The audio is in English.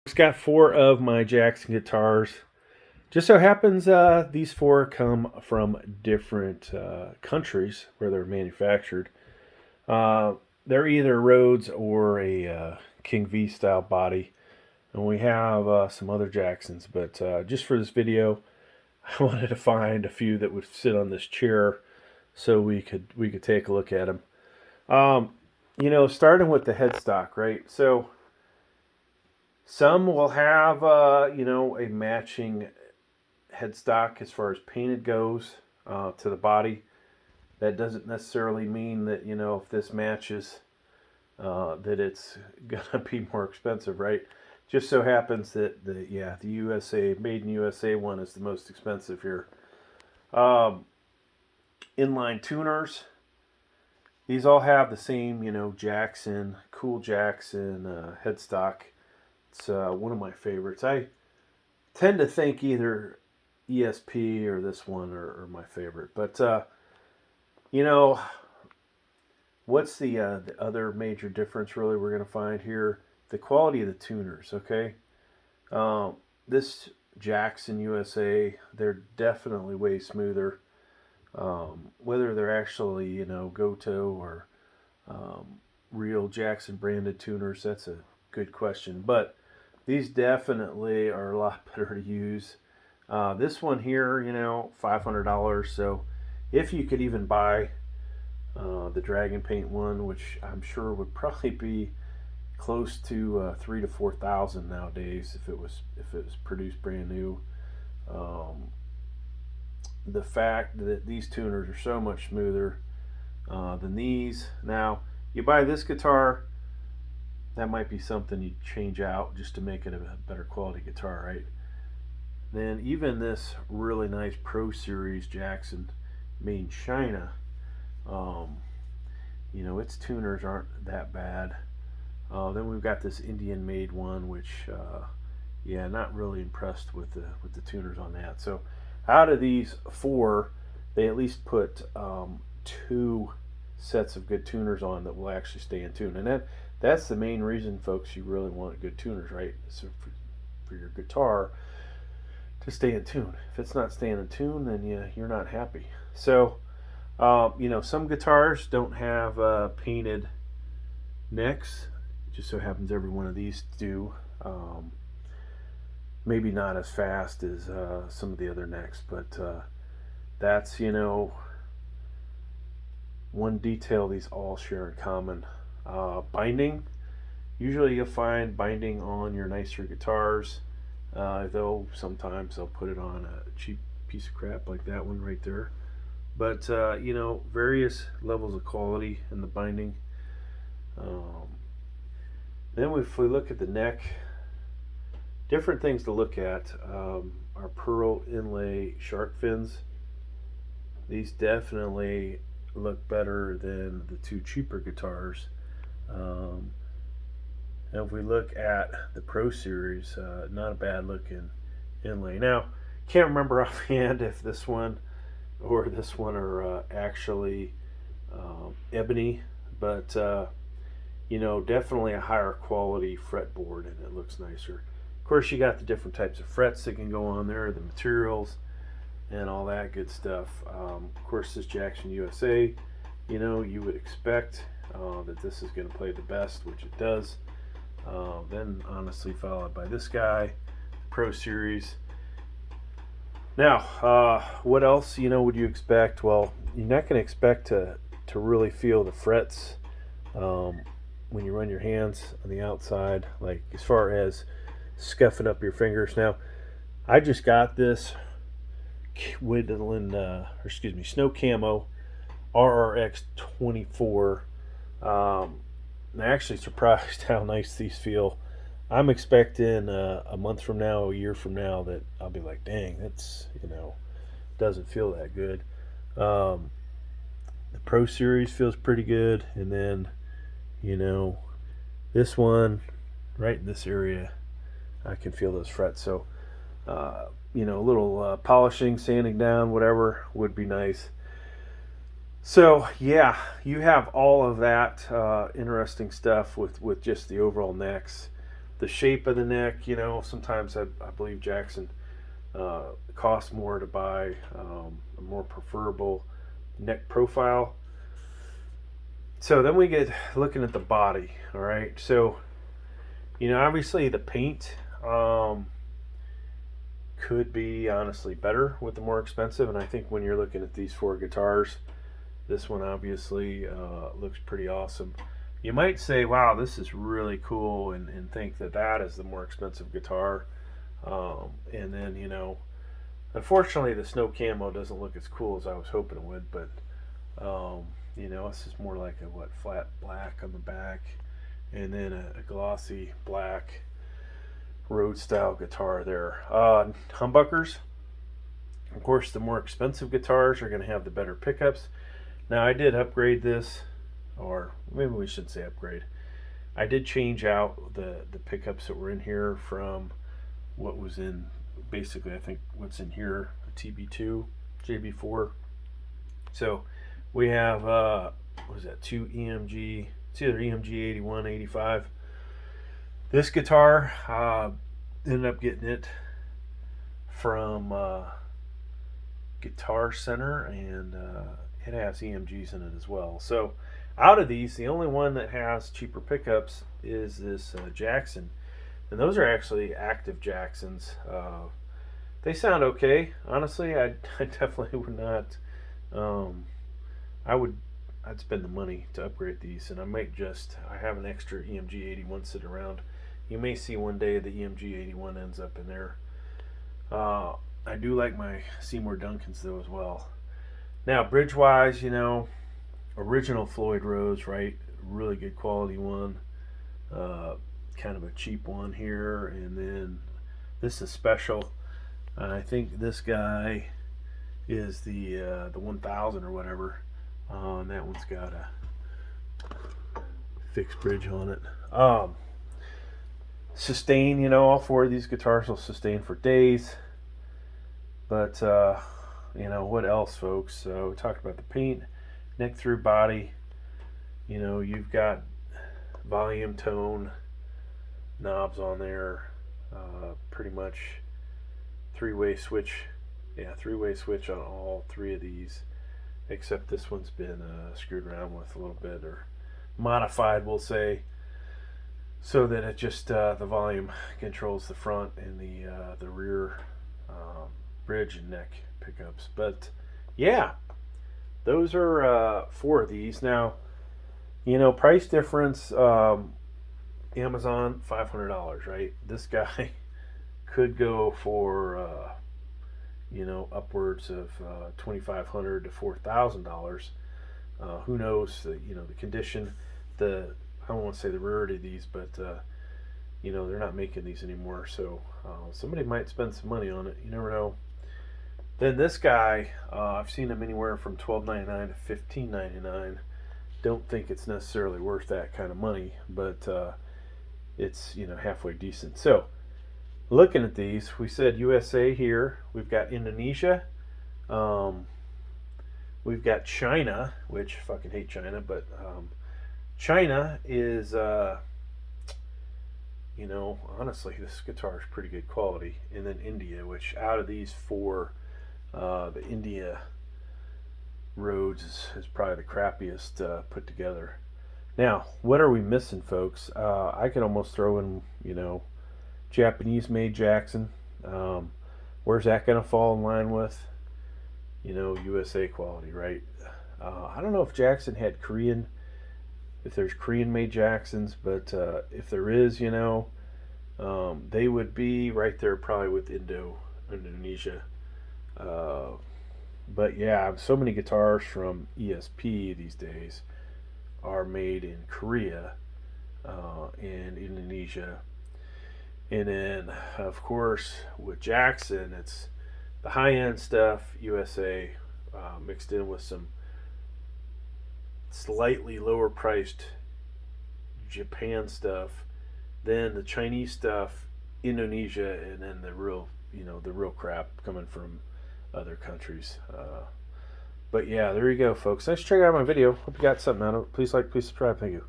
I've got four of my Jackson guitars. Just so happens these four come from different countries where they're manufactured. Uh, they're either Rhodes or a King V style body, and we have some other Jacksons. But just for this video, I wanted to find a few that would sit on this chair, so we could take a look at them. Um, starting with the headstock, right? So some will have a matching headstock as far as painted goes to the body. That doesn't necessarily mean that if this matches that it's gonna be more expensive, right? Just so happens that the USA made in USA one is the most expensive here. Um, Inline tuners. These all have the same Jackson, cool Jackson headstock. It's one of my favorites. I tend to think either ESP or this one are my favorite. But you know, what's the other major difference really we're going to find here? The quality of the tuners. Okay, this Jackson USA, they're definitely way smoother. Whether they're actually Goto or real Jackson branded tuners, that's a good question. But these definitely are a lot better to use. This one here, $500. So if you could even buy the Dragon Paint one, which I'm sure would probably be close to 3 to 4 thousand nowadays if it was produced brand new. Um, the fact that these tuners are so much smoother than these. Now, you buy this guitar, that might be something you change out just to make it a better quality guitar, right? Then even this really nice Pro Series Jackson made in China, um, its tuners aren't that bad. Then we've got this Indian made one, which yeah, not really impressed with the tuners on that. So out of these four, they at least put two sets of good tuners on that will actually stay in tune, and that's the main reason, folks. You really want good tuners, right? So for your guitar to stay in tune. If it's not staying in tune, then you're not happy. So some guitars don't have painted necks. It just so happens every one of these do. Maybe not as fast as some of the other necks, but that's one detail these all share in common. Binding. Usually you'll find binding on your nicer guitars, though sometimes they'll put it on a cheap piece of crap like that one right there. But various levels of quality in the binding. Um, then if we look at the neck, different things to look at are pearl inlay shark fins. These definitely look better than the two cheaper guitars. Um, and if we look at the Pro Series, not a bad looking inlay. Now, can't remember offhand if this one or this one are actually ebony, but definitely a higher quality fretboard and it looks nicer. Of course, you got the different types of frets that can go on there, the materials, and all that good stuff. Of course, this Jackson USA, you would expect that this is going to play the best, which it does. Then, honestly, followed by this guy, Pro Series. Now, what else, would you expect? Well, you're not going to expect to really feel the frets when you run your hands on the outside, like as far as scuffing up your fingers. Now, I just got this Snow Camo RRX 24. I'm actually surprised how nice these feel. I'm expecting a month from now, a year from now, that I'll be like, dang, that's doesn't feel that good. Um, the Pro Series feels pretty good, and then you know this one right in this area, I can feel those frets. So a little polishing, sanding down, whatever would be nice. So yeah, you have all of that interesting stuff with just the overall necks. the shape of the neck. You know, sometimes I believe Jackson costs more to buy a more preferable neck profile. So then we get looking at the body. All right, so you know, obviously the paint could be honestly better with the more expensive, and I think when you're looking at these four guitars, this one obviously looks pretty awesome. You might say, wow, this is really cool, and think that that is the more expensive guitar. And then, you know, unfortunately, the snow camo doesn't look as cool as I was hoping it would, but, you know, this is more like a, what, flat black on the back, and then a glossy black Rhodes style guitar there. Humbuckers, of course, the more expensive guitars are going to have the better pickups. Now, I did upgrade this, or maybe we should say upgrade. I did change out the pickups that were in here from what was in, basically, I think what's in here, a TB2, JB4. So we have, what was that, two EMG, it's either EMG 81, 85. This guitar, ended up getting it from Guitar Center, and it has EMGs in it as well. So out of these, the only one that has cheaper pickups is this Jackson, and those are actually active Jacksons. They sound okay. Honestly, I definitely would not. I'd spend the money to upgrade these, and I have an extra EMG 81 sitting around. You may see one day the EMG 81 ends up in there. I do like my Seymour Duncans though as well. Now, bridge-wise, you know, original Floyd Rose, right? Really good quality one. Kind of a cheap one here, and then this is special. I think this guy is the 1000 or whatever. And that one's got a fixed bridge on it. Sustain, you know, all four of these guitars will sustain for days. But, you know, what else, folks? So we talked about the paint, neck through body. You know, you've got volume, tone, knobs on there. Pretty much three-way switch. Yeah, three-way switch on all three of these, except this one's been screwed around with a little bit, or modified, we'll say, so that it just the volume controls the front and the rear bridge and neck pickups. But yeah, those are four of these. Now, you know, price difference. Amazon, $500, right? This guy could go for you know, upwards of $2,500 to $4,000. Who knows? You know, the condition, I don't want to say the rarity of these, but you know, they're not making these anymore, so somebody might spend some money on it. You never know. Then this guy, I've seen him anywhere from $12.99 to $15.99. Don't think it's necessarily worth that kind of money, but it's, you know, halfway decent. So looking at these, we said USA here. We've got Indonesia. We've got China, which I fucking hate China, but China is, you know, honestly, this guitar is pretty good quality. And then India, which out of these four, the India Rhodes is probably the crappiest put together. Now, what are we missing, folks? I could almost throw in, you know, Japanese-made Jackson. Where's that going to fall in line with, you know, USA quality, right? I don't know if Jackson had if there's Korean-made Jacksons, but if there is, you know, they would be right there probably with Indonesia. But yeah, so many guitars from ESP these days are made in Korea and Indonesia. And then, of course, with Jackson, it's the high-end stuff, USA, mixed in with some slightly lower-priced Japan stuff, then the Chinese stuff, Indonesia, and then the real, you know, the real crap coming from other countries. But yeah, there you go, folks. Thanks for checking out my video. Hope you got something out of it. Please like, please subscribe. Thank you.